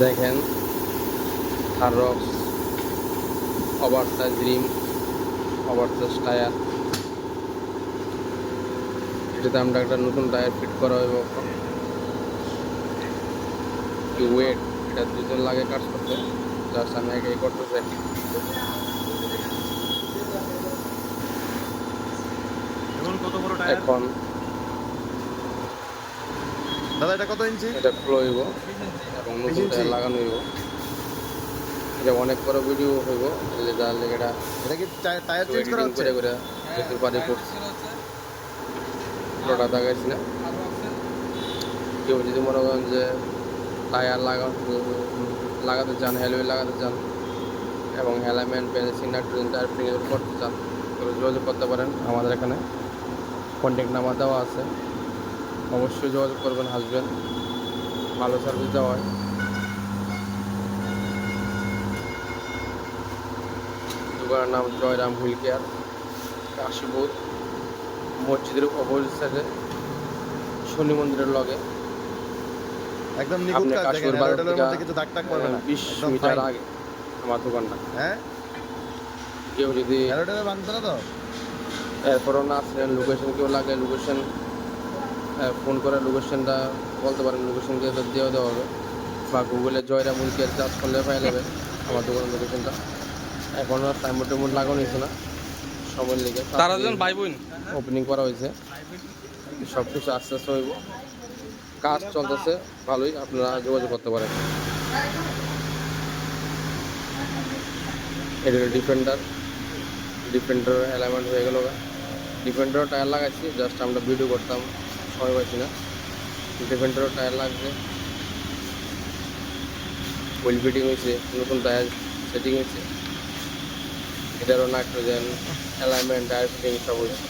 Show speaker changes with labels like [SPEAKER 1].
[SPEAKER 1] দেখেন থাররক্স ওভারসাইজ রিম, oversize tyre. এটাতে আমরা একটা নতুন টায়ার ফিট করা হইব। কি ওয়েট, এটা দুজন লাগে কাজ করতে, জাস্ট আমি একাই করতেছে।
[SPEAKER 2] কত বড় টায়ার
[SPEAKER 1] এখন
[SPEAKER 2] দাদা? এটা কত ইঞ্চি?
[SPEAKER 1] এটা ফ্লো হইব এবং নতুন টায়ার লাগানো হইব। এটা অনেক বড় ভিডিও হইব, যার লেগে
[SPEAKER 2] এটা কি টায়ার চেঞ্জ করা হচ্ছে?
[SPEAKER 1] করে করে যেতে পারি করছি, পুরোটা দেখাইছি না। কেউ যদি মনে করেন যে টায়ার লাগাতে চান, হ্যালোই লাগাতে চান এবং অ্যালাইনমেন্ট বেঞ্চিং নাইট্রোজেন টায়ার ফিটিং করতে চান, তাহলে যোগাযোগ করতে পারেন। আমাদের এখানে কন্ট্যাক্ট নাম্বার দেওয়া আছে, অবশ্যই যোগাযোগ করবেন, আসবেন, ভালো সার্ভিস দেওয়া হয়। দোকানের নাম জয়রাম হুইল কেয়ার, কাশীপুর মসজিদের অপোজিট সাইডে, শনি মন্দিরের লগে।
[SPEAKER 2] একদম নিখুঁত কাজ, দেখেন হ্যালোটেলের মধ্যে কিছু দাগ টাগ পড়বে না,
[SPEAKER 1] 20
[SPEAKER 2] একদম
[SPEAKER 1] মিটার
[SPEAKER 2] ফাইন।
[SPEAKER 1] আগে আমার দোকানটা।
[SPEAKER 2] হ্যাঁ,
[SPEAKER 1] কেউ যদি
[SPEAKER 2] হ্যালোটেলে বানতে না তো?
[SPEAKER 1] এরপরও না আসলেন, লোকেশন কেউ লাগলে লোকেশন ফোন করে লোকেশনটা বলতে পারেন, লোকেশনকে দিয়ে দেওয়া হবে, বা গুগলে জয়রাম হুইল কেয়ার চার্জ করলে পাই যাবে আমার দোকানের লোকেশনটা। এখন আর সাইনবোর্ড টাইমবোর্ড লাগানো হয়েছে না, সময় লেগে
[SPEAKER 3] তারা যেন ভাই বোন
[SPEAKER 1] ওপেনিং করা হয়েছে, সব কিছু আস্তে আস্তে হইব। কাজ চলতেছে ভালোই, আপনারা যোগাযোগ করতে পারেন। এটা ডিফেন্ডার অ্যালাইনমেন্ট হয়ে গেল। ডিফেন্ডারও টায়ার লাগাইছি, জাস্ট আমরা ভিডিও করতাম, সময় পাইছি না। ডিফেন্ডারও টায়ার লাগছে, হুইল ফিটিং হয়েছে, নতুন টায়ার সেটিং হয়েছে, এটারও নাইট্রোজেন অ্যালাইনমেন্ট টায়ার ফিটিং সব হয়েছে।